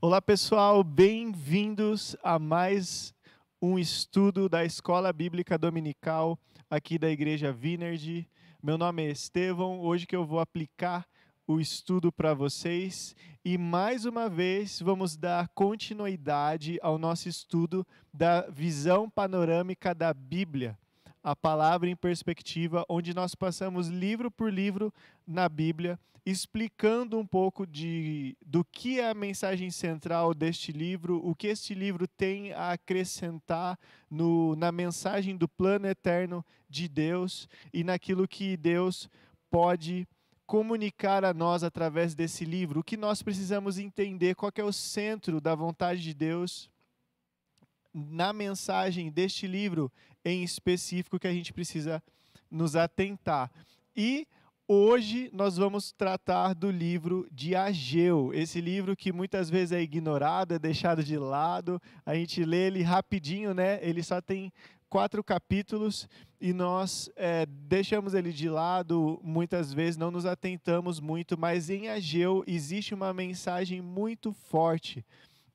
Olá pessoal, bem-vindos a mais um estudo da Escola Bíblica Dominical aqui da Igreja Vineyard. Meu nome é Estevão, hoje que eu vou aplicar o estudo para vocês e mais uma vez vamos dar continuidade ao nosso estudo da visão panorâmica da Bíblia, a palavra em perspectiva, onde nós passamos livro por livro na Bíblia, explicando um pouco do que é a mensagem central deste livro, o que este livro tem a acrescentar na mensagem do plano eterno de Deus e naquilo que Deus pode comunicar a nós através desse livro, o que nós precisamos entender, qual que é o centro da vontade de Deus na mensagem deste livro em específico que a gente precisa nos atentar. E hoje nós vamos tratar do livro de Ageu, esse livro que muitas vezes é ignorado, é deixado de lado, a gente lê ele rapidinho, né? Ele só tem 4 capítulos e nós deixamos ele de lado muitas vezes, não nos atentamos muito, mas em Ageu existe uma mensagem muito forte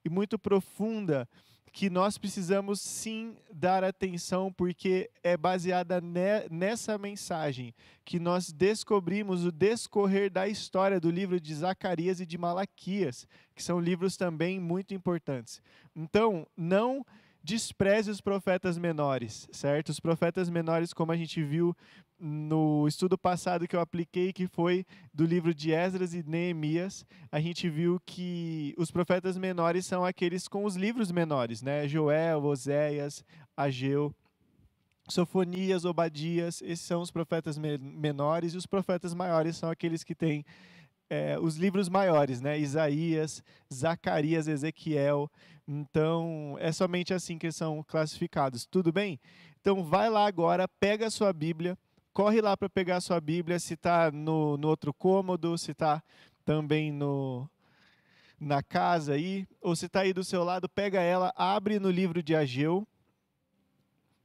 e muito profunda que nós precisamos sim dar atenção, porque é baseada nessa mensagem que nós descobrimos o descorrer da história do livro de Zacarias e de Malaquias, que são livros também muito importantes. Então, não despreze os profetas menores, certo? Os profetas menores, como a gente viu no estudo passado que eu apliquei, que foi do livro de Esdras e Neemias, a gente viu que os profetas menores são aqueles com os livros menores, né? Joel, Oséias, Ageu, Sofonias, Obadias, esses são os profetas menores, e os profetas maiores são aqueles que têm os livros maiores, né? Isaías, Zacarias, Ezequiel. Então, é somente assim que eles são classificados. Tudo bem? Então, vai lá agora, pega a sua Bíblia, corre lá para pegar a sua Bíblia, se está no outro cômodo, se está também na casa aí, ou se está aí do seu lado, pega ela, abre no livro de Ageu.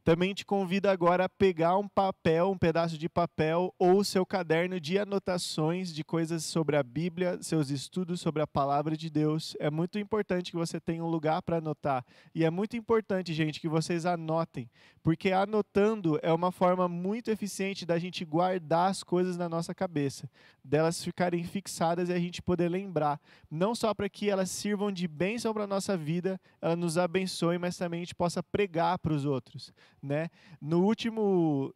Também te convido agora a pegar um papel, um pedaço de papel ou seu caderno de anotações de coisas sobre a Bíblia, seus estudos sobre a palavra de Deus. É muito importante que você tenha um lugar para anotar. E é muito importante, gente, que vocês anotem, porque anotando é uma forma muito eficiente da gente guardar as coisas na nossa cabeça, delas ficarem fixadas e a gente poder lembrar. Não só para que elas sirvam de bênção para a nossa vida, elas nos abençoem, mas também a gente possa pregar para os outros. Né? No último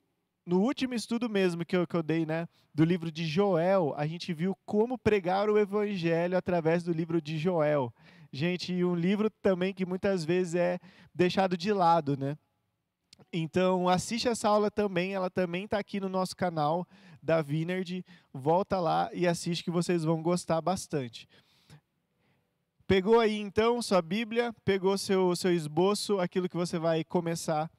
estudo mesmo que eu dei, né, do livro de Joel, a gente viu como pregar o evangelho através do livro de Joel. Gente, um livro também que muitas vezes é deixado de lado, né? Então, assiste essa aula também, ela também está aqui no nosso canal da Vineyard. Volta lá e assiste que vocês vão gostar bastante. Pegou aí então sua Bíblia, pegou seu esboço, aquilo que você vai começar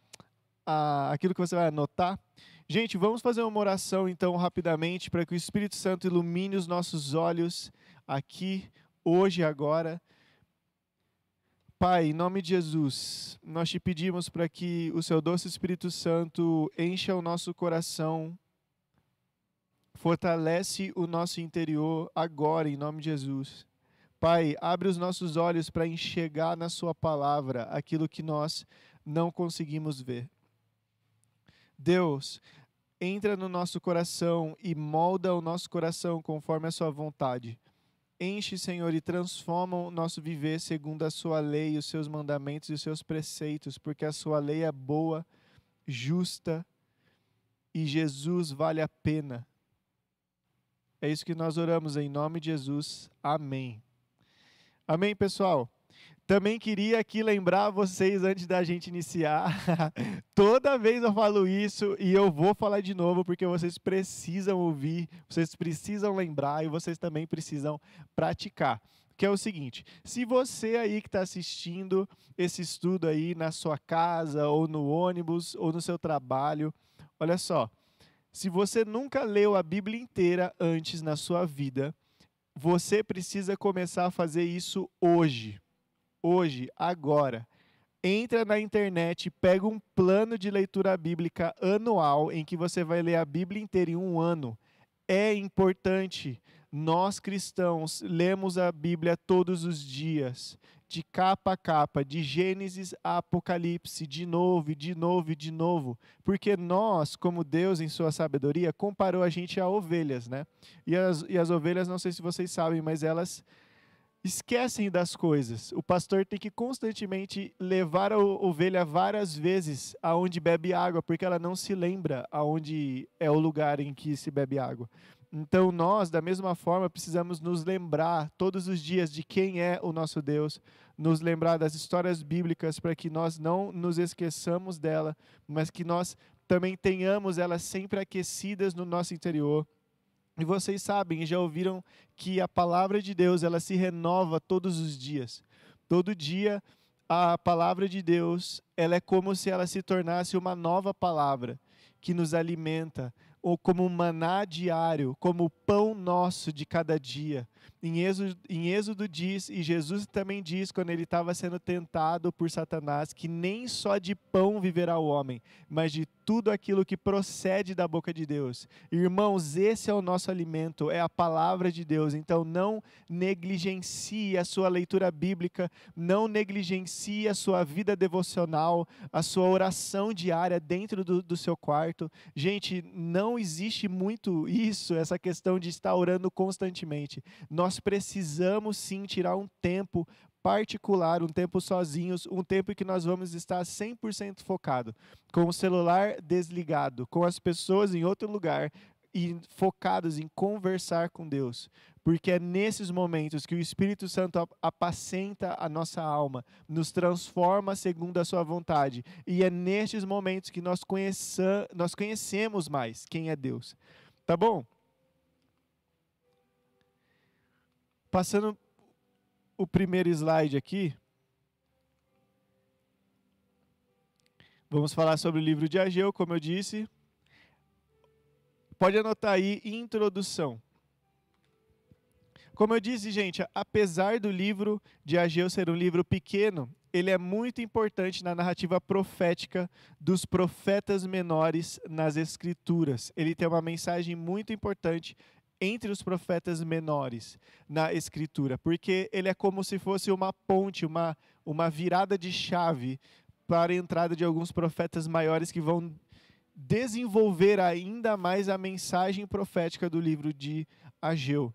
aquilo que você vai anotar. Gente, vamos fazer uma oração então rapidamente para que o Espírito Santo ilumine os nossos olhos aqui, hoje e agora. Pai, em nome de Jesus, nós te pedimos para que o seu doce Espírito Santo encha o nosso coração, fortalece o nosso interior agora, em nome de Jesus. Pai, abre os nossos olhos para enxergar na sua palavra aquilo que nós não conseguimos ver. Deus, entra no nosso coração e molda o nosso coração conforme a sua vontade. Enche, Senhor, e transforma o nosso viver segundo a sua lei, os seus mandamentos e os seus preceitos, porque a sua lei é boa, justa e Jesus vale a pena. É isso que nós oramos em nome de Jesus. Amém. Amém, pessoal? Também queria aqui lembrar vocês, antes da gente iniciar, toda vez eu falo isso e eu vou falar de novo, porque vocês precisam ouvir, vocês precisam lembrar e vocês também precisam praticar. Que é o seguinte, se você aí que está assistindo esse estudo aí na sua casa, ou no ônibus, ou no seu trabalho, olha só, se você nunca leu a Bíblia inteira antes na sua vida, você precisa começar a fazer isso hoje. Hoje, agora, entra na internet, pega um plano de leitura bíblica anual em que você vai ler a Bíblia inteira em um ano. É importante nós cristãos lemos a Bíblia todos os dias, de capa a capa, de Gênesis a Apocalipse, de novo, e de novo, e de novo, porque nós, como Deus em sua sabedoria, comparou a gente a ovelhas, né? E as ovelhas, não sei se vocês sabem, mas elas esquecem das coisas. O pastor tem que constantemente levar a ovelha várias vezes aonde bebe água, porque ela não se lembra aonde é o lugar em que se bebe água. Então nós, da mesma forma, precisamos nos lembrar todos os dias de quem é o nosso Deus, nos lembrar das histórias bíblicas para que nós não nos esqueçamos dela, mas que nós também tenhamos elas sempre aquecidas no nosso interior. E vocês sabem, já ouviram que a palavra de Deus, ela se renova todos os dias. Todo dia a palavra de Deus, ela é como se ela se tornasse uma nova palavra que nos alimenta, ou como um maná diário, como o pão nosso de cada dia. Em Êxodo diz, e Jesus também diz, quando ele estava sendo tentado por Satanás, que nem só de pão viverá o homem, mas de tudo aquilo que procede da boca de Deus. Irmãos, esse é o nosso alimento, é a palavra de Deus. Então não negligencie a sua leitura bíblica, não negligencie a sua vida devocional, a sua oração diária dentro do seu quarto. Gente, não existe muito isso, essa questão de estar orando constantemente. Nós precisamos sim tirar um tempo particular, um tempo sozinhos, um tempo em que nós vamos estar 100% focado, com o celular desligado, com as pessoas em outro lugar e focados em conversar com Deus. Porque é nesses momentos que o Espírito Santo apacenta a nossa alma, nos transforma segundo a sua vontade. E é nestes momentos que nós conhecemos mais quem é Deus. Tá bom? Passando o primeiro slide aqui, vamos falar sobre o livro de Ageu, como eu disse. Pode anotar aí, introdução. Como eu disse, gente, apesar do livro de Ageu ser um livro pequeno, ele é muito importante na narrativa profética dos profetas menores nas Escrituras. Ele tem uma mensagem muito importante entre os profetas menores na Escritura, porque ele é como se fosse uma ponte, uma virada de chave para a entrada de alguns profetas maiores que vão desenvolver ainda mais a mensagem profética do livro de Ageu.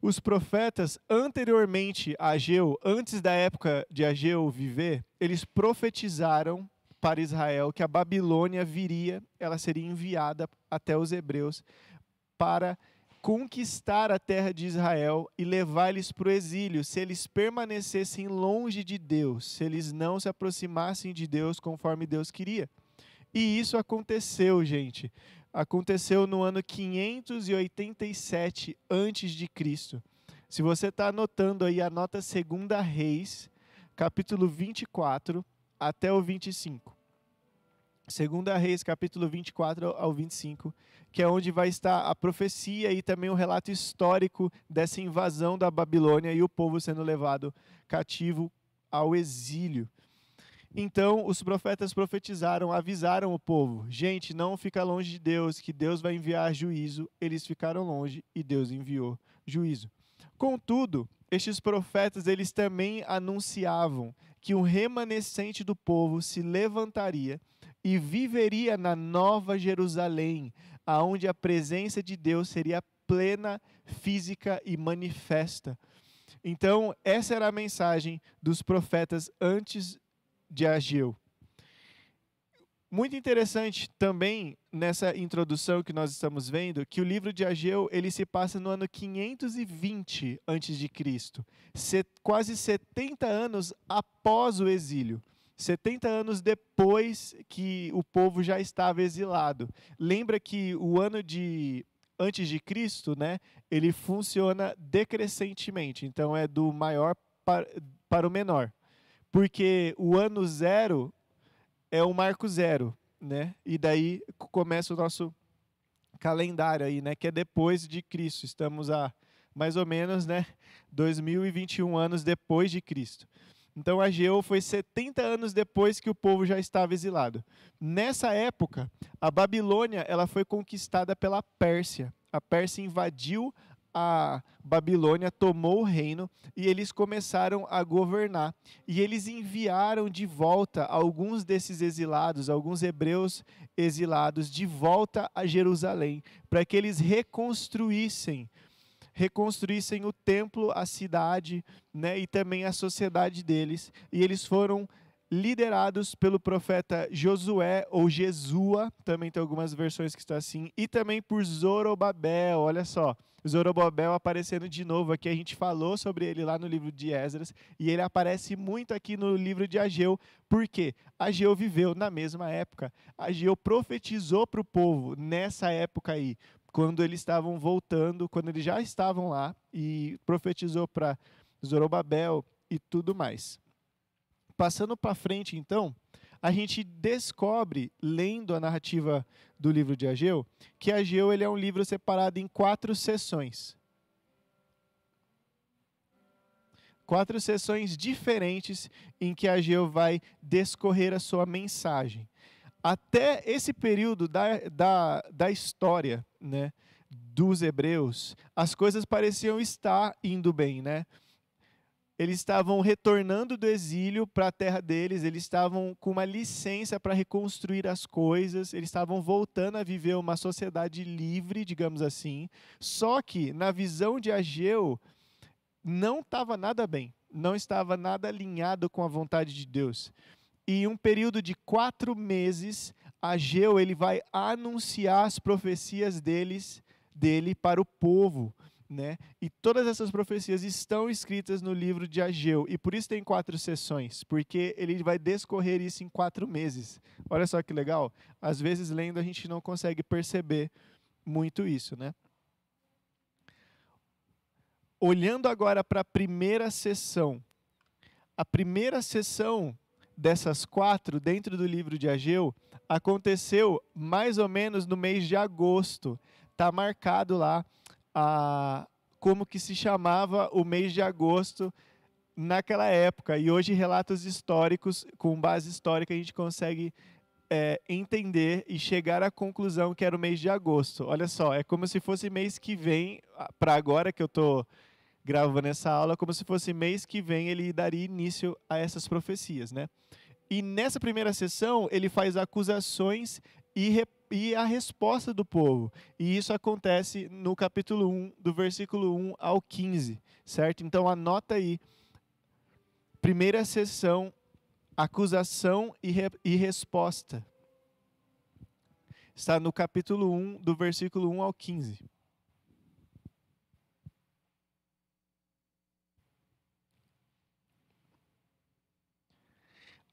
Os profetas anteriormente a Ageu, antes da época de Ageu viver, eles profetizaram para Israel que a Babilônia viria, ela seria enviada até os hebreus para conquistar a terra de Israel e levar eles para o exílio, se eles permanecessem longe de Deus, se eles não se aproximassem de Deus conforme Deus queria. E isso aconteceu, gente. Aconteceu no ano 587 a.C. Se você está anotando aí, anota 2 Reis, capítulo 24 até o 25. 2 Reis, capítulo 24 ao 25, que é onde vai estar a profecia e também o relato histórico dessa invasão da Babilônia e o povo sendo levado cativo ao exílio. Então, os profetas profetizaram, avisaram o povo: gente, não fica longe de Deus, que Deus vai enviar juízo. Eles ficaram longe e Deus enviou juízo. Contudo, estes profetas, eles também anunciavam que um remanescente do povo se levantaria e viveria na Nova Jerusalém, aonde a presença de Deus seria plena, física e manifesta. Então, essa era a mensagem dos profetas antes de Ageu. Muito interessante também nessa introdução que nós estamos vendo, que o livro de Ageu, ele se passa no ano 520 a.C., quase 70 anos após o exílio. 70 anos depois que o povo já estava exilado. Lembra que o ano antes de Cristo, né, ele funciona decrescentemente, então é do maior para o menor. Porque o ano zero é o marco zero, né? E daí começa o nosso calendário aí, né? Que é depois de Cristo. Estamos a mais ou menos, né? 2021 anos depois de Cristo. Então Ageu foi 70 anos depois que o povo já estava exilado. Nessa época, a Babilônia ela foi conquistada pela Pérsia. A Pérsia invadiu a Babilônia tomou o reino e eles começaram a governar. E eles enviaram de volta alguns desses exilados, alguns hebreus exilados, de volta a Jerusalém, para que eles reconstruíssem o templo, a cidade, né, e também a sociedade deles. E eles foram liderados pelo profeta Josué, ou Jesua, também tem algumas versões que estão assim, e também por Zorobabel. Olha só, Zorobabel aparecendo de novo aqui. A gente falou sobre ele lá no livro de Esdras, e ele aparece muito aqui no livro de Ageu. Por quê? Ageu viveu na mesma época. Ageu profetizou para o povo nessa época aí, quando eles estavam voltando, quando eles já estavam lá, e profetizou para Zorobabel e tudo mais. Passando para frente, então, a gente descobre, lendo a narrativa do livro de Ageu, que Ageu ele é um livro separado em 4 sessões. 4 sessões diferentes em que Ageu vai discorrer a sua mensagem. Até esse período da história, né, dos hebreus, as coisas pareciam estar indo bem, né? Eles estavam retornando do exílio para a terra deles, eles estavam com uma licença para reconstruir as coisas, eles estavam voltando a viver uma sociedade livre, digamos assim. Só que, na visão de Ageu, não estava nada bem, não estava nada alinhado com a vontade de Deus. E em um período de 4 meses, Ageu ele vai anunciar as profecias dele para o povo, né? E todas essas profecias estão escritas no livro de Ageu, e por isso tem 4 sessões, porque ele vai discorrer isso em 4 meses. Olha só que legal. Às vezes, lendo, a gente não consegue perceber muito isso, né? Olhando agora para a primeira sessão. A primeira sessão dessas 4, dentro do livro de Ageu, aconteceu mais ou menos no mês de agosto. Está marcado lá como que se chamava o mês de agosto naquela época. E hoje, relatos históricos, com base histórica, a gente consegue entender e chegar à conclusão que era o mês de agosto. Olha só, é como se fosse mês que vem, para agora que eu estou gravando essa aula, como se fosse mês que vem ele daria início a essas profecias, né? E nessa primeira sessão, ele faz acusações e a resposta do povo. E isso acontece no capítulo 1, do versículo 1 ao 15, certo? Então anota aí, primeira sessão, acusação e resposta. Está no capítulo 1, do versículo 1 ao 15.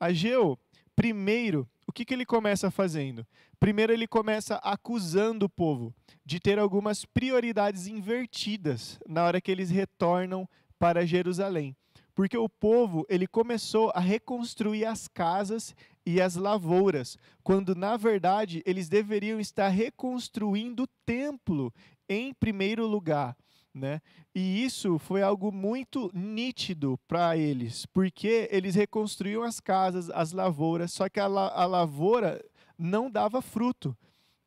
Ageu, primeiro, o que ele começa fazendo? Primeiro ele começa acusando o povo de ter algumas prioridades invertidas na hora que eles retornam para Jerusalém. Porque o povo ele começou a reconstruir as casas e as lavouras, quando na verdade eles deveriam estar reconstruindo o templo em primeiro lugar, né? E isso foi algo muito nítido para eles, porque eles reconstruíam as casas, as lavouras, só que a lavoura não dava fruto.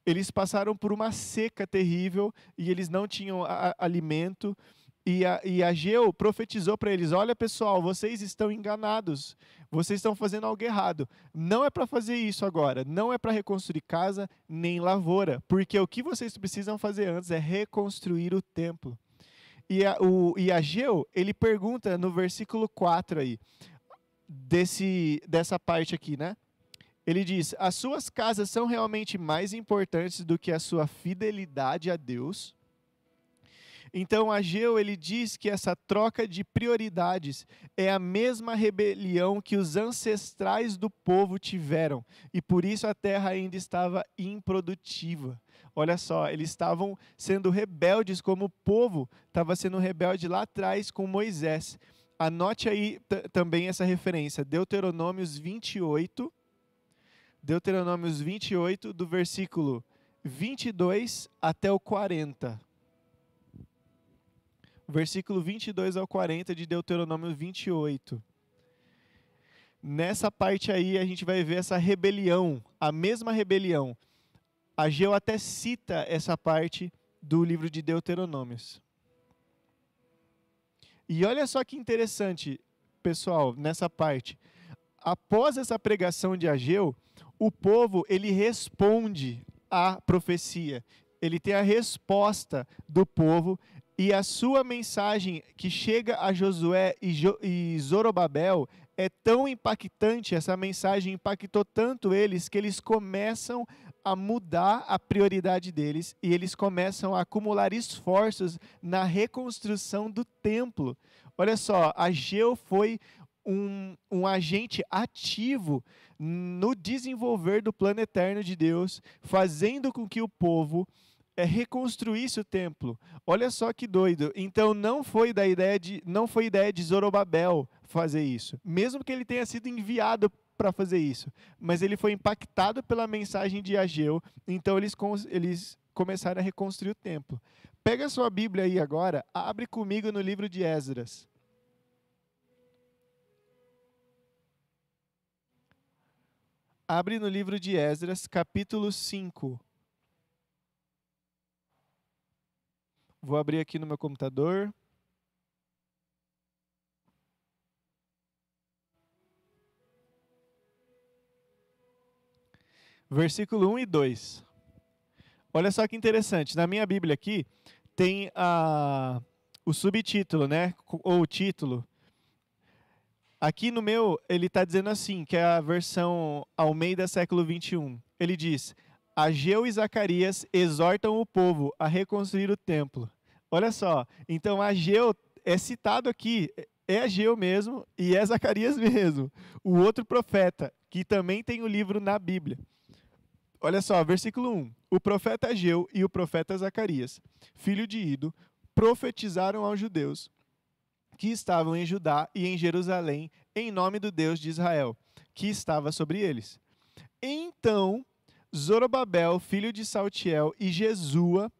Eles passaram por uma seca terrível e eles não tinham alimento. E Ageu profetizou para eles: olha pessoal, vocês estão enganados, vocês estão fazendo algo errado. Não é para fazer isso agora, não é para reconstruir casa nem lavoura, porque o que vocês precisam fazer antes é reconstruir o templo. E Ageu, ele pergunta no versículo 4 aí, dessa parte aqui, né? Ele diz: as suas casas são realmente mais importantes do que a sua fidelidade a Deus? Então Ageu ele diz que essa troca de prioridades é a mesma rebelião que os ancestrais do povo tiveram, e por isso a terra ainda estava improdutiva. Olha só, eles estavam sendo rebeldes como o povo estava sendo rebelde lá atrás com Moisés. Anote aí também essa referência, Deuteronômios 28, do versículo 22 até o 40. Versículo 22 ao 40 de Deuteronômio 28. Nessa parte aí a gente vai ver essa rebelião, a mesma rebelião. Ageu até cita essa parte do livro de Deuteronômios. E olha só que interessante, pessoal, nessa parte. Após essa pregação de Ageu, o povo ele responde à profecia. Ele tem a resposta do povo e a sua mensagem que chega a Josué e Zorobabel é tão impactante, essa mensagem impactou tanto eles que eles começam a mudar a prioridade deles e eles começam a acumular esforços na reconstrução do templo. Olha só, Ageu foi um agente ativo no desenvolver do plano eterno de Deus, fazendo com que o povo reconstruísse o templo. Olha só que doido. Então não foi ideia de Zorobabel fazer isso, mesmo que ele tenha sido enviado para fazer isso, mas ele foi impactado pela mensagem de Ageu, então eles começaram a reconstruir o templo. Pega a sua Bíblia aí agora, abre comigo no livro de Esdras. Abre no livro de Esdras, capítulo 5. Vou abrir aqui no meu computador. Versículo 1 e 2. Olha só que interessante. Na minha Bíblia aqui tem o subtítulo, né? Ou o título. Aqui no meu, ele está dizendo assim, que é a versão Almeida século 21. Ele diz: Ageu e Zacarias exortam o povo a reconstruir o templo. Olha só, então Ageu é citado aqui, é Ageu mesmo e é Zacarias mesmo, o outro profeta, que também tem o livro na Bíblia. Olha só, versículo 1. O profeta Ageu e o profeta Zacarias, filho de Ido, profetizaram aos judeus que estavam em Judá e em Jerusalém, em nome do Deus de Israel, que estava sobre eles. Então, Zorobabel, filho de Saltiel, e Jesua,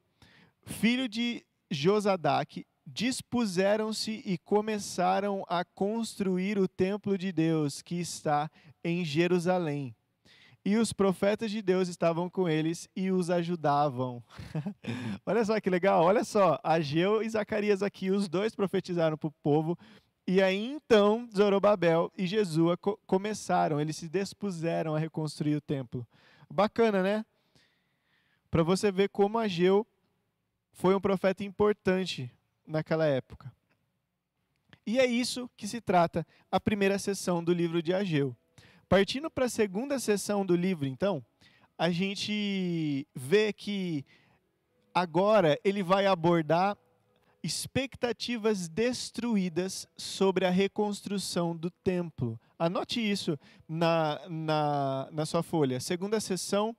filho de Josadaque, dispuseram-se e começaram a construir o templo de Deus, que está em Jerusalém. E os profetas de Deus estavam com eles e os ajudavam. Olha só que legal, olha só, Ageu e Zacarias aqui, os dois profetizaram para o povo, e aí então Zorobabel e Jesua começaram, eles se dispuseram a reconstruir o templo. Bacana, né? Para você ver como Ageu foi um profeta importante naquela época. E é isso que se trata a primeira sessão do livro de Ageu. Partindo para a segunda sessão do livro, então, a gente vê que agora ele vai abordar expectativas destruídas sobre a reconstrução do templo. Anote isso na sua folha. Segunda sessão,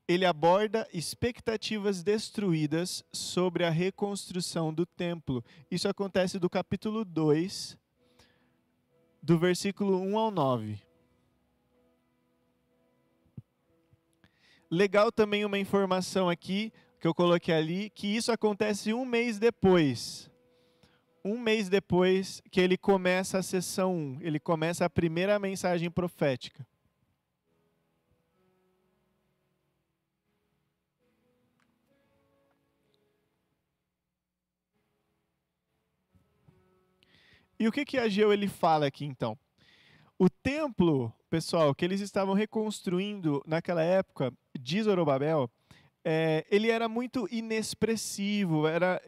ele aborda expectativas destruídas sobre a reconstrução do templo. Isso acontece do capítulo 2, do versículo 1 ao 9. Legal também uma informação aqui, que eu coloquei ali, que isso acontece um mês depois. Um mês depois que ele começa a sessão 1. Ele começa a primeira mensagem profética. E o que Ageu ele fala aqui então? O templo, pessoal, que eles estavam reconstruindo naquela época de Zorobabel, ele era muito inexpressivo, era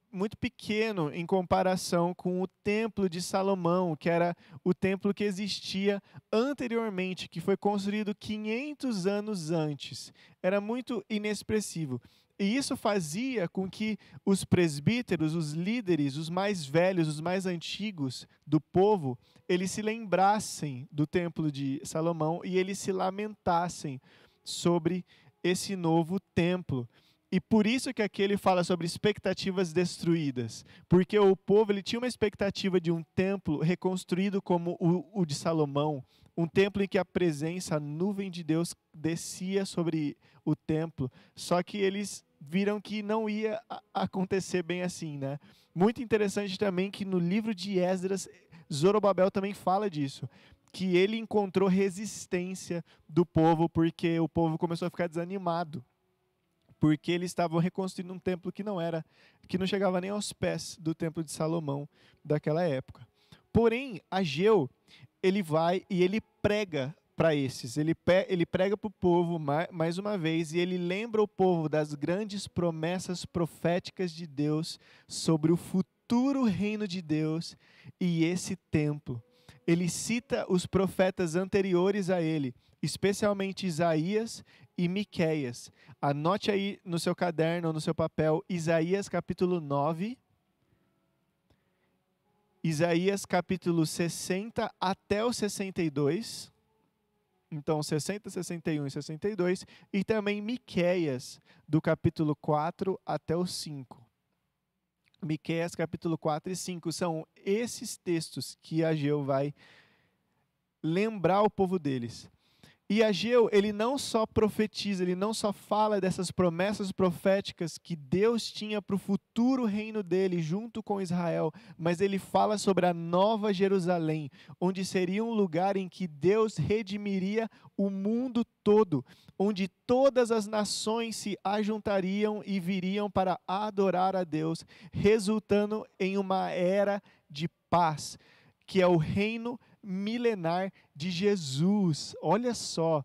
muito pequeno em comparação com o templo de Salomão, que era o templo que existia anteriormente, que foi construído 500 anos antes. Era muito inexpressivo. E isso fazia com que os presbíteros, os líderes, os mais velhos, os mais antigos do povo, eles se lembrassem do templo de Salomão e eles se lamentassem sobre esse novo templo. E por isso que aqui ele fala sobre expectativas destruídas. Porque o povo ele tinha uma expectativa de um templo reconstruído como o de Salomão. Um templo em que a presença, a nuvem de Deus descia sobre o templo. Só que eles viram que não ia acontecer bem assim, né? Muito interessante também que no livro de Esdras, Zorobabel também fala disso. Que ele encontrou resistência do povo porque o povo começou a ficar desanimado. porque eles estavam reconstruindo um templo que não chegava nem aos pés do templo de Salomão daquela época. Porém, Ageu, ele vai e ele prega para esses, ele prega para o povo mais uma vez, e ele lembra o povo das grandes promessas proféticas de Deus sobre o futuro reino de Deus e esse templo. Ele cita os profetas anteriores a ele, especialmente Isaías e Miqueias. Anote aí no seu caderno ou no seu papel, Isaías capítulo 9, Isaías capítulo 60 até o 62. Então, 60, 61 e 62. E também Miqueias, do capítulo 4 até o 5. Miqueias capítulo 4 e 5 são esses textos que Ageu vai lembrar o povo deles. E Ageu, ele não só profetiza, ele não só fala dessas promessas proféticas que Deus tinha para o futuro reino dele junto com Israel, mas ele fala sobre a nova Jerusalém, onde seria um lugar em que Deus redimiria o mundo todo, onde todas as nações se ajuntariam e viriam para adorar a Deus, resultando em uma era de paz, que é o reino milenar de Jesus. Olha só,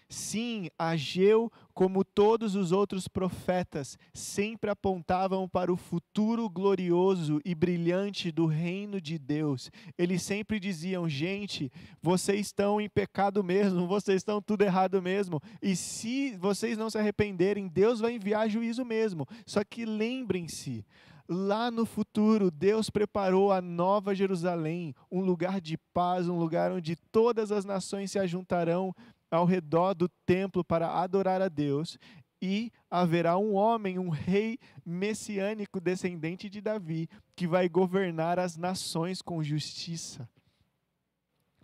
sim, Ageu, como todos os outros profetas, sempre apontavam para o futuro glorioso e brilhante do reino de Deus. Eles sempre diziam: gente, vocês estão em pecado mesmo, vocês estão tudo errado mesmo, e se vocês não se arrependerem, Deus vai enviar juízo mesmo. Só que lembrem-se, lá no futuro, Deus preparou a nova Jerusalém, um lugar de paz, um lugar onde todas as nações se ajuntarão ao redor do templo para adorar a Deus, e haverá um homem, um rei messiânico descendente de Davi, que vai governar as nações com justiça.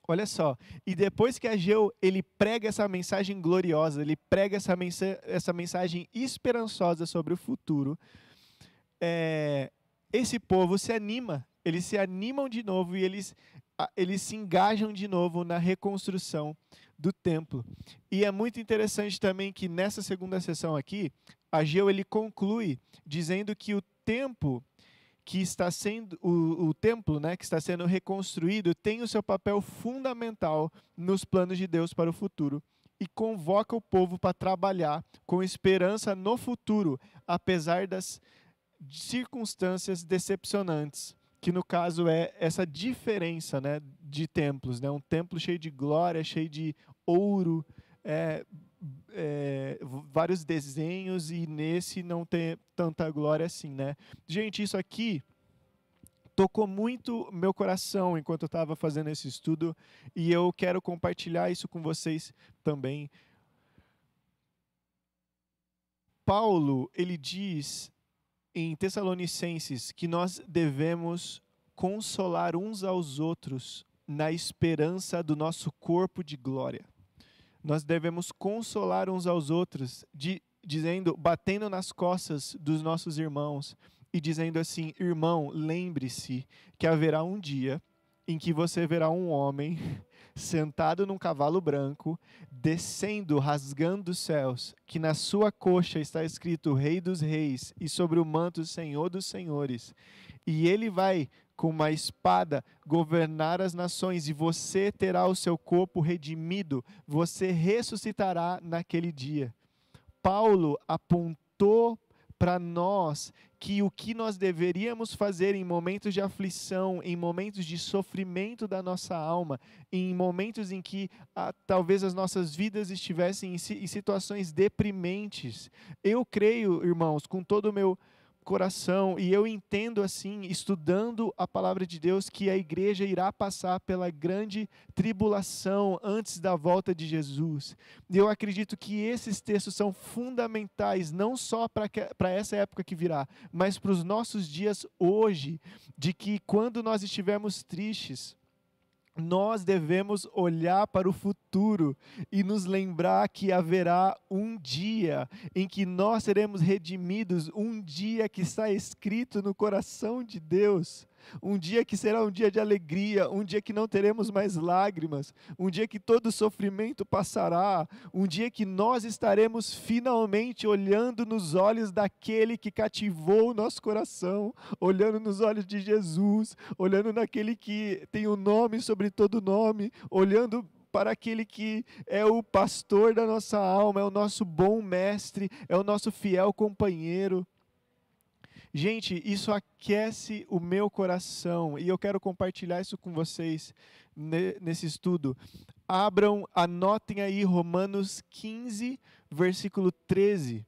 Olha só, e depois que Ageu, ele prega essa mensagem gloriosa, ele prega essa mensagem esperançosa sobre o futuro, esse povo se anima, eles se animam de novo e eles se engajam de novo na reconstrução do templo. E é muito interessante também que nessa segunda sessão aqui, Ageu ele conclui dizendo que o templo que está sendo que está sendo reconstruído tem o seu papel fundamental nos planos de Deus para o futuro, e convoca o povo para trabalhar com esperança no futuro, apesar das circunstâncias decepcionantes, que no caso é essa diferença, né, de templos, né? Um templo cheio de glória, cheio de ouro, vários desenhos, e nesse não tem tanta glória assim, né? Gente, isso aqui tocou muito meu coração enquanto eu estava fazendo esse estudo, e eu quero compartilhar isso com vocês também. Paulo, ele diz em Tessalonicenses que nós devemos consolar uns aos outros na esperança do nosso corpo de glória. Nós devemos consolar uns aos outros, batendo nas costas dos nossos irmãos e dizendo assim: irmão, lembre-se que haverá um dia em que você verá um homem sentado num cavalo branco, descendo, rasgando os céus, que na sua coxa está escrito Rei dos Reis, e sobre o manto Senhor dos Senhores. E ele vai, com uma espada, governar as nações, e você terá o seu corpo redimido, você ressuscitará naquele dia. Paulo apontou para nós que o que nós deveríamos fazer em momentos de aflição, em momentos de sofrimento da nossa alma, em momentos em que talvez as nossas vidas estivessem em situações deprimentes. Eu creio, irmãos, com todo o meu coração, e eu entendo assim, estudando a palavra de Deus, que a igreja irá passar pela grande tribulação antes da volta de Jesus. E eu acredito que esses textos são fundamentais, não só para essa época que virá, mas para os nossos dias hoje, de que quando nós estivermos tristes, nós devemos olhar para o futuro e nos lembrar que haverá um dia em que nós seremos redimidos, um dia que está escrito no coração de Deus. um dia que será um dia de alegria, um dia que não teremos mais lágrimas, um dia que todo sofrimento passará, um dia que nós estaremos finalmente olhando nos olhos daquele que cativou o nosso coração, olhando nos olhos de Jesus, olhando naquele que tem o nome sobre todo nome, olhando para aquele que é o pastor da nossa alma, é o nosso bom mestre, é o nosso fiel companheiro. Gente, isso aquece o meu coração e eu quero compartilhar isso com vocês nesse estudo. Abram, anotem aí Romanos 15, versículo 13,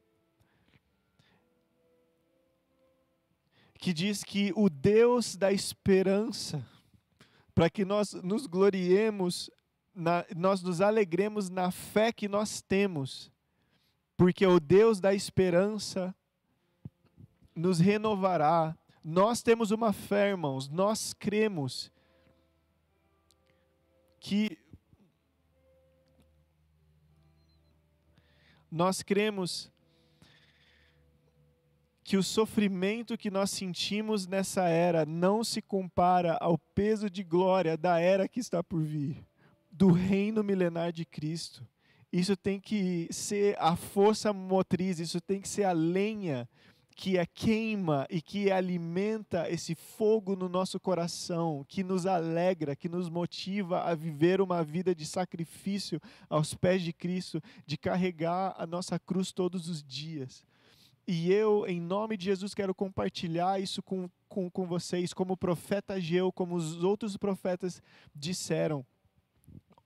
que diz que o Deus da esperança, para que nós nos gloriemos, nós nos alegremos na fé que nós temos, porque o Deus da esperança nos renovará. Nós temos uma fé, irmãos, nós cremos que o sofrimento que nós sentimos nessa era não se compara ao peso de glória da era que está por vir, do reino milenar de Cristo. Isso tem que ser a força motriz, isso tem que ser a lenha que queima e que alimenta esse fogo no nosso coração, que nos alegra, que nos motiva a viver uma vida de sacrifício aos pés de Cristo, de carregar a nossa cruz todos os dias. E eu, em nome de Jesus, quero compartilhar isso com vocês, como o profeta Ageu, como os outros profetas disseram.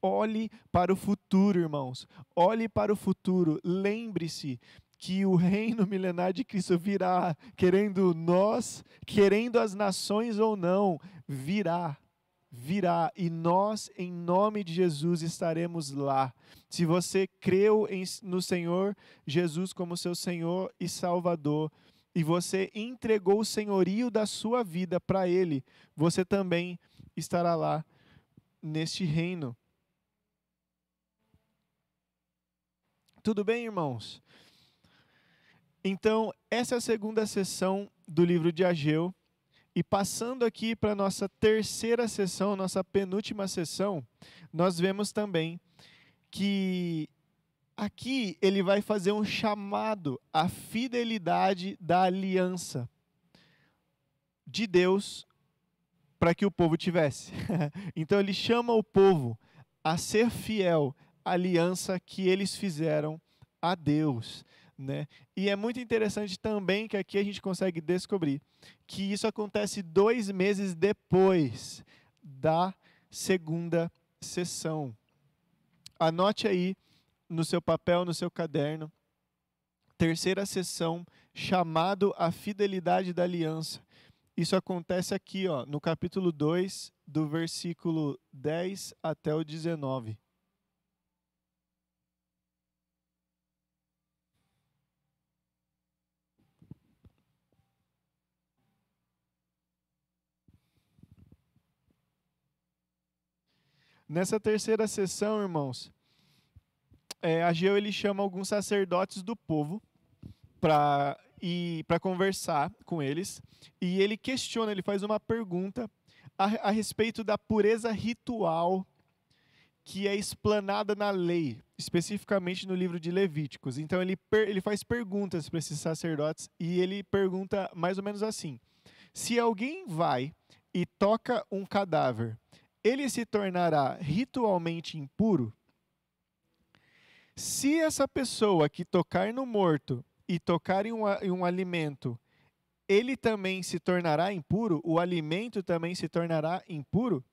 Olhe para o futuro, irmãos. Olhe para o futuro. Lembre-se que o reino milenar de Cristo virá, querendo as nações ou não, virá, e nós, em nome de Jesus, estaremos lá. Se você creu no Senhor Jesus como seu Senhor e Salvador, e você entregou o senhorio da sua vida para Ele, você também estará lá, neste reino. Tudo bem, irmãos? Então, essa é a segunda sessão do livro de Ageu. E passando aqui para a nossa terceira sessão, nossa penúltima sessão, nós vemos também que aqui ele vai fazer um chamado à fidelidade da aliança de Deus para que o povo tivesse. Então ele chama o povo a ser fiel à aliança que eles fizeram a Deus. Né? E é muito interessante também que aqui a gente consegue descobrir que isso acontece 2 meses depois da segunda sessão. Anote aí no seu papel, no seu caderno, terceira sessão, chamado à fidelidade da aliança. Isso acontece aqui, ó, no capítulo 2, do versículo 10 até o 19. Nessa terceira sessão, irmãos, Ageu ele chama alguns sacerdotes do povo para conversar com eles, e ele questiona, ele faz uma pergunta a respeito da pureza ritual que é explanada na lei, especificamente no livro de Levíticos. Então ele faz perguntas para esses sacerdotes, e ele pergunta mais ou menos assim: se alguém vai e toca um cadáver, ele se tornará ritualmente impuro? Se essa pessoa que tocar no morto e tocar em um alimento, ele também se tornará impuro? O alimento também se tornará impuro?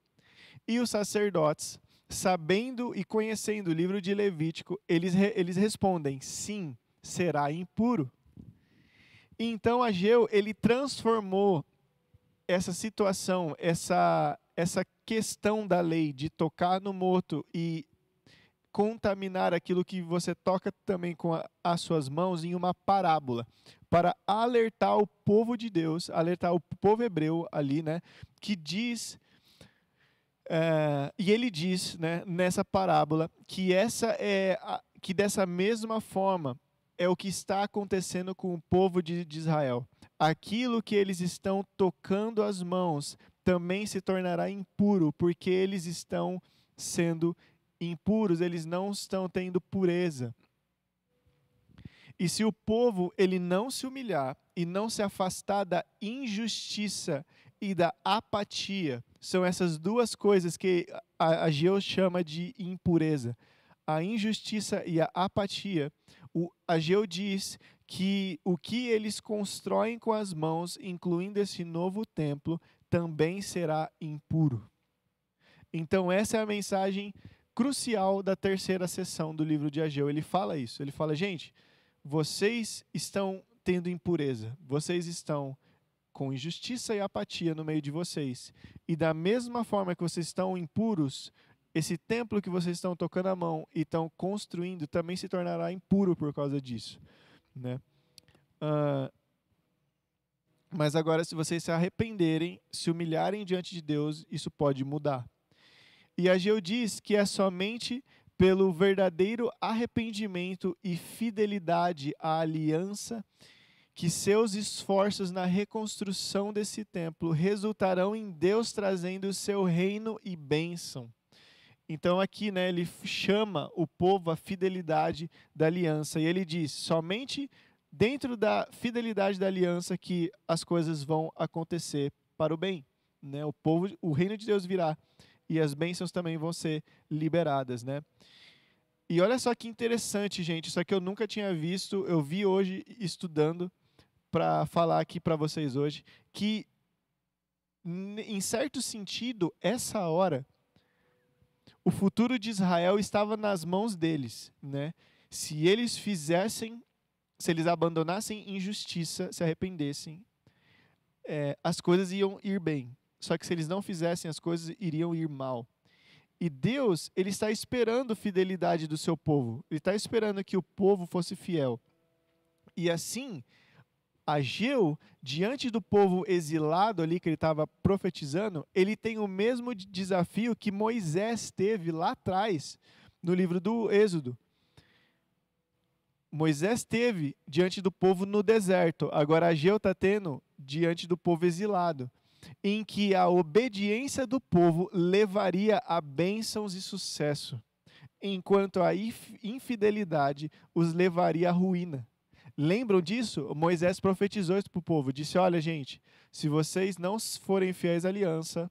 E os sacerdotes, sabendo e conhecendo o livro de Levítico, eles respondem: sim, será impuro. Então Ageu, ele transformou essa situação, essa questão da lei de tocar no morto e contaminar aquilo que você toca também com as suas mãos em uma parábola, para alertar o povo de Deus, alertar o povo hebreu ali, né, que diz, e ele diz, né, nessa parábola, que que dessa mesma forma é o que está acontecendo com o povo de Israel. aquilo que eles estão tocando as mãos também se tornará impuro, porque eles estão sendo impuros, eles não estão tendo pureza. E se o povo ele não se humilhar e não se afastar da injustiça e da apatia, são essas duas coisas que Ageu chama de impureza. A injustiça e a apatia. O Ageu diz que o que eles constroem com as mãos, incluindo esse novo templo, também será impuro. Então essa é a mensagem crucial da terceira sessão do livro de Ageu. Ele fala isso, ele fala, gente, vocês estão tendo impureza, vocês estão com injustiça e apatia no meio de vocês. E da mesma forma que vocês estão impuros, esse templo que vocês estão tocando a mão e estão construindo também se tornará impuro por causa disso, né? Mas agora, se vocês se arrependerem, se humilharem diante de Deus, isso pode mudar. E Ageu diz que é somente pelo verdadeiro arrependimento e fidelidade à aliança que seus esforços na reconstrução desse templo resultarão em Deus trazendo o seu reino e bênção. Então aqui, né, ele chama o povo à fidelidade da aliança e ele diz, somente dentro da fidelidade da aliança que as coisas vão acontecer para o bem, né? O reino de Deus virá e as bênçãos também vão ser liberadas, né? E olha só que interessante, gente, isso aqui eu nunca tinha visto, eu vi hoje estudando para falar aqui para vocês hoje, que em certo sentido, essa hora, o futuro de Israel estava nas mãos deles, né? Se eles abandonassem injustiça, se arrependessem, as coisas iam ir bem. Só que se eles não fizessem, as coisas iriam ir mal. E Deus, ele está esperando a fidelidade do seu povo. Ele está esperando que o povo fosse fiel. E assim, Ageu, diante do povo exilado ali que ele estava profetizando, ele tem o mesmo desafio que Moisés teve lá atrás, no livro do Êxodo. Moisés teve diante do povo no deserto, agora Ageu está tendo diante do povo exilado, em que a obediência do povo levaria a bênçãos e sucesso, enquanto a infidelidade os levaria à ruína. Lembram disso? Moisés profetizou isso para o povo, disse, olha gente, se vocês não forem fiéis à aliança,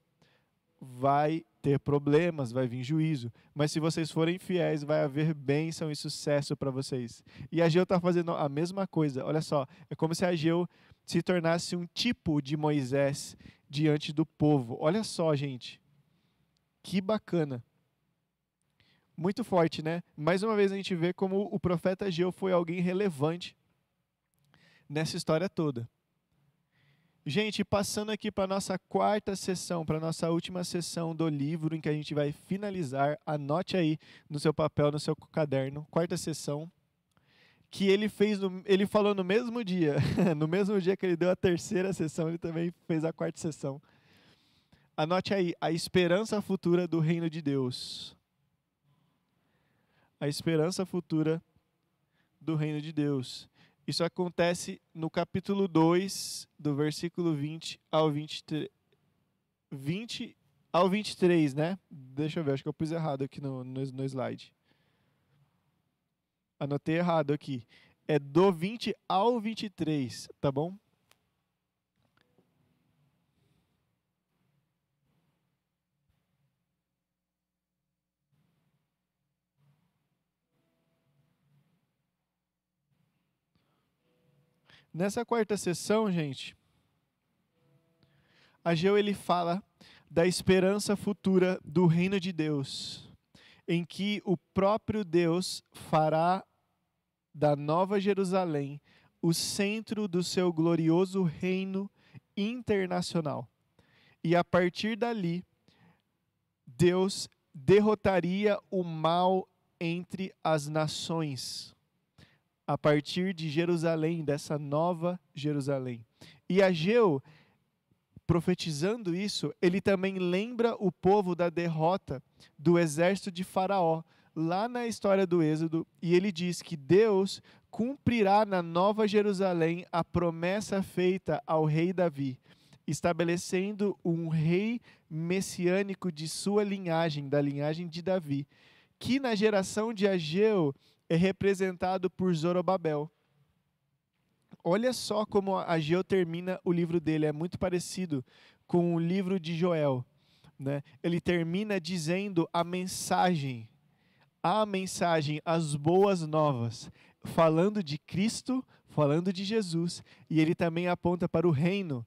vai ter problemas, vai vir juízo, mas se vocês forem fiéis, vai haver bênção e sucesso para vocês. E Ageu está fazendo a mesma coisa, olha só, é como se Ageu se tornasse um tipo de Moisés diante do povo. Olha só, gente, que bacana. Muito forte, né? Mais uma vez a gente vê como o profeta Ageu foi alguém relevante nessa história toda. Gente, passando aqui para a nossa quarta sessão, para a nossa última sessão do livro, em que a gente vai finalizar, anote aí no seu papel, no seu caderno, quarta sessão, que ele falou no mesmo dia, no mesmo dia que ele deu a terceira sessão, ele também fez a quarta sessão. Anote aí, a esperança futura do reino de Deus. A esperança futura do reino de Deus. Isso acontece no capítulo 2, do versículo 20 ao 23, né? Deixa eu ver, acho que eu pus errado aqui no slide. Anotei errado aqui. É do 20 ao 23, tá bom? Nessa quarta sessão, gente, Ageu ele fala da esperança futura do reino de Deus, em que o próprio Deus fará da Nova Jerusalém o centro do seu glorioso reino internacional. E a partir dali, Deus derrotaria o mal entre as nações, a partir de Jerusalém, dessa nova Jerusalém. E Ageu, profetizando isso, ele também lembra o povo da derrota do exército de Faraó, lá na história do Êxodo, e ele diz que Deus cumprirá na Nova Jerusalém a promessa feita ao rei Davi, estabelecendo um rei messiânico de sua linhagem, da linhagem de Davi, que na geração de Ageu é representado por Zorobabel. Olha só como Ageu termina o livro dele, é muito parecido com o livro de Joel, né? Ele termina dizendo a mensagem, as boas novas, falando de Cristo, falando de Jesus, e ele também aponta para o reino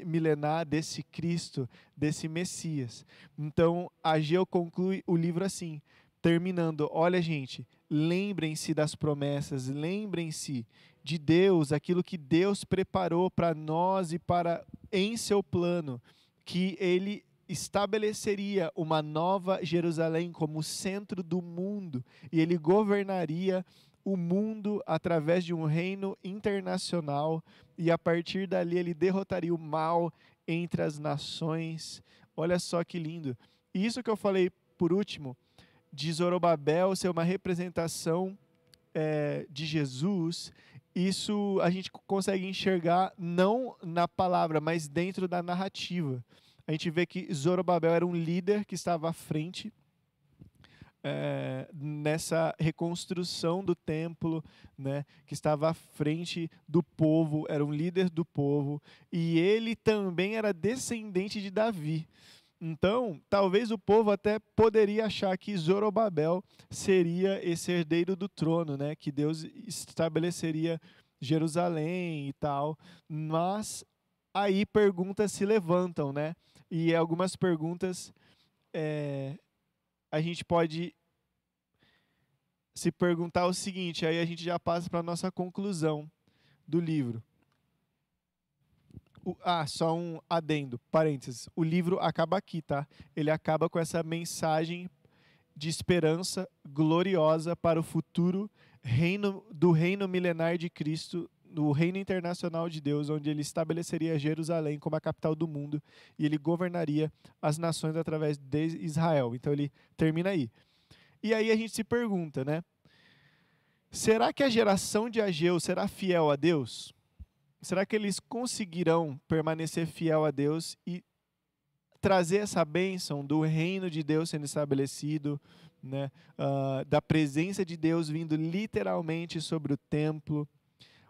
milenar desse Cristo, desse Messias. Então, Ageu conclui o livro assim, terminando: olha, gente, lembrem-se das promessas, lembrem-se de Deus, aquilo que Deus preparou para nós e para em seu plano, que ele estabeleceria uma nova Jerusalém como centro do mundo, e ele governaria o mundo através de um reino internacional, e a partir dali ele derrotaria o mal entre as nações. Olha só que lindo. E isso que eu falei por último, de Zorobabel ser uma representação de Jesus, isso a gente consegue enxergar não na palavra, mas dentro da narrativa. A gente vê que Zorobabel era um líder que estava à frente nessa reconstrução do templo, né, que estava à frente do povo, era um líder do povo, e ele também era descendente de Davi. Então, talvez o povo até poderia achar que Zorobabel seria esse herdeiro do trono, né, que Deus estabeleceria Jerusalém e tal, mas aí perguntas se levantam, né, e algumas perguntas a gente pode se perguntar o seguinte, aí a gente já passa para a nossa conclusão do livro. Só um adendo, parênteses. O livro acaba aqui, tá? Ele acaba com essa mensagem de esperança gloriosa para o futuro do reino milenar de Cristo, no reino internacional de Deus, onde ele estabeleceria Jerusalém como a capital do mundo e ele governaria as nações através de Israel. Então ele termina aí. E aí a gente se pergunta, né? Será que a geração de Ageu será fiel a Deus? Será que eles conseguirão permanecer fiel a Deus e trazer essa bênção do reino de Deus sendo estabelecido, né? Da presença de Deus vindo literalmente sobre o templo?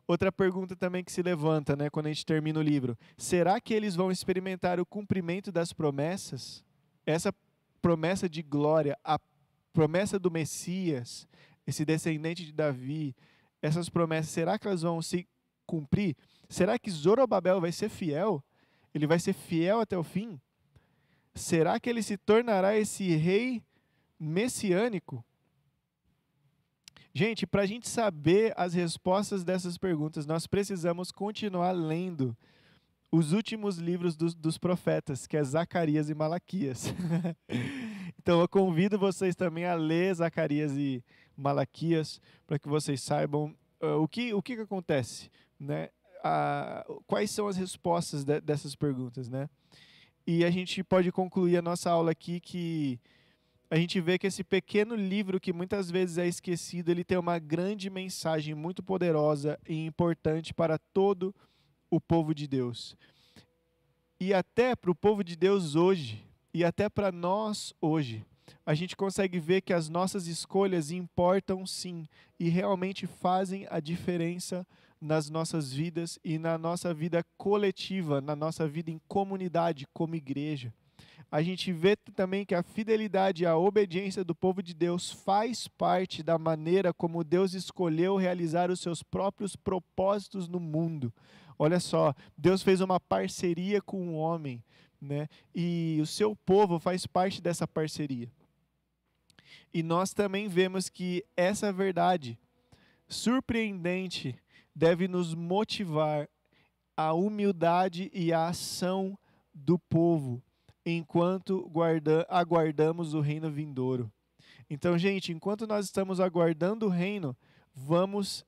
Outra pergunta também que se levanta, né, quando a gente termina o livro: será que eles vão experimentar o cumprimento das promessas? Essa promessa de glória, a promessa do Messias, esse descendente de Davi, essas promessas, será que elas vão se cumprir? Será que Zorobabel vai ser fiel? Ele vai ser fiel até o fim? Será que ele se tornará esse rei messiânico? Gente, para a gente saber as respostas dessas perguntas, nós precisamos continuar lendo os últimos livros dos profetas, que é Zacarias e Malaquias. Então eu convido vocês também a ler Zacarias e Malaquias, para que vocês saibam o que acontece, né? Quais são as respostas dessas perguntas, né? E a gente pode concluir a nossa aula aqui que a gente vê que esse pequeno livro, que muitas vezes é esquecido, ele tem uma grande mensagem muito poderosa e importante para todo o povo de Deus. E até para o povo de Deus hoje, e até para nós hoje, a gente consegue ver que as nossas escolhas importam sim, e realmente fazem a diferença nas nossas vidas e na nossa vida coletiva, na nossa vida em comunidade, como igreja. A gente vê também que a fidelidade e a obediência do povo de Deus faz parte da maneira como Deus escolheu realizar os seus próprios propósitos no mundo. Olha só, Deus fez uma parceria com o homem, né? E o seu povo faz parte dessa parceria. E nós também vemos que essa verdade surpreendente deve nos motivar à humildade e à ação do povo, enquanto aguardamos o reino vindouro. Então, gente, enquanto nós estamos aguardando o reino, vamos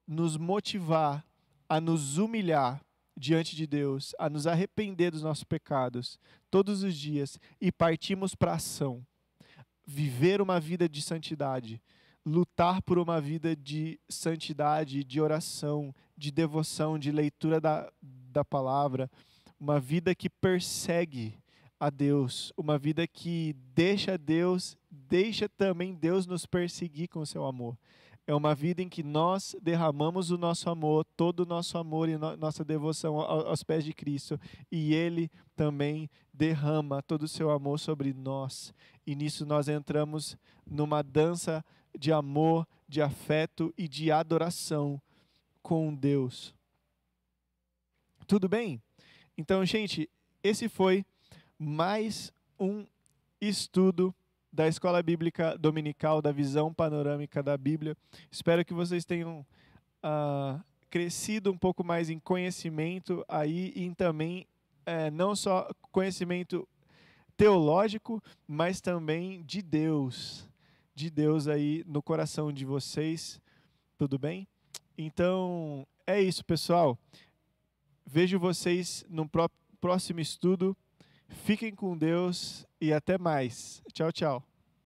nos motivar a nos humilhar diante de Deus, a nos arrepender dos nossos pecados todos os dias e partirmos para a ação. Viver uma vida de santidade. lutar por uma vida de santidade, de oração, de devoção, de leitura da palavra, uma vida que persegue a Deus, uma vida que deixa também Deus nos perseguir com o seu amor. É uma vida em que nós derramamos o nosso amor, todo o nosso amor e nossa devoção aos pés de Cristo, e Ele também derrama todo o seu amor sobre nós. E nisso nós entramos numa dança de amor, de afeto e de adoração com Deus. Tudo bem? Então, gente, esse foi mais um estudo da Escola Bíblica Dominical, da visão panorâmica da Bíblia. Espero que vocês tenham crescido um pouco mais em conhecimento aí e também não só conhecimento teológico, mas também de Deus aí no coração de vocês. Tudo bem? Então, é isso, pessoal. Vejo vocês no próximo estudo. Fiquem com Deus e até mais. Tchau, tchau.